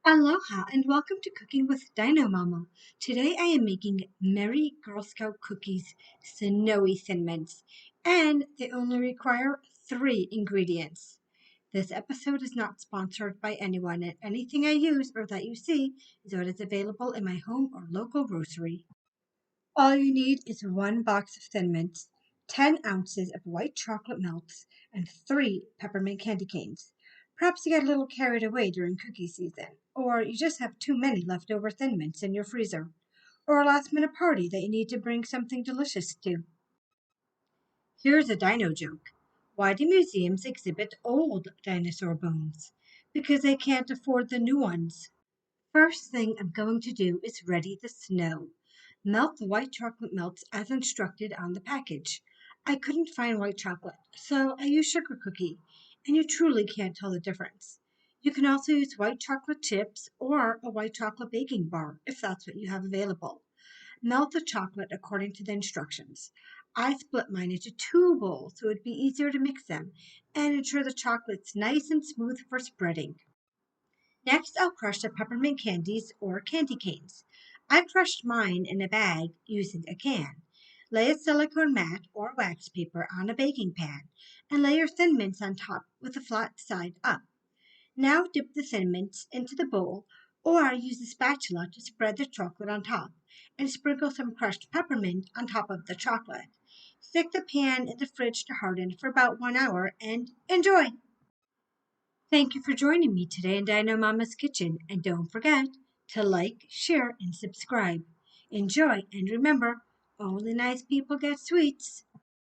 Aloha and welcome to Cooking with Dino Mama. Today I am making Merry Girl Scout cookies, snowy thin mints, and they only require three ingredients. This episode is not sponsored by anyone, and anything I use or that you see is what is available in my home or local grocery. All you need is one box of thin mints, 10 ounces of white chocolate melts, and three peppermint candy canes. Perhaps you get a little carried away during cookie season, or you just have too many leftover thin mints in your freezer, or a last minute party that you need to bring something delicious to. Here's a dino joke. Why do museums exhibit old dinosaur bones? Because they can't afford the new ones. First thing I'm going to do is ready the snow. Melt the white chocolate melts as instructed on the package. I couldn't find white chocolate, so I used sugar cookie, and you truly can't tell the difference. You can also use white chocolate chips or a white chocolate baking bar if that's what you have available. Melt the chocolate according to the instructions. I split mine into two bowls so it'd be easier to mix them and ensure the chocolate's nice and smooth for spreading. Next, I'll crush the peppermint candies or candy canes. I crushed mine in a bag using a can. Lay a silicone mat or wax paper on a baking pan and lay your thin mints on top with the flat side up. Now dip the thin mints into the bowl or use a spatula to spread the chocolate on top and sprinkle some crushed peppermint on top of the chocolate. Stick the pan in the fridge to harden for about 1 hour and enjoy! Thank you for joining me today in Dino Mama's Kitchen, and don't forget to like, share, and subscribe. Enjoy, and remember, only nice people get sweets.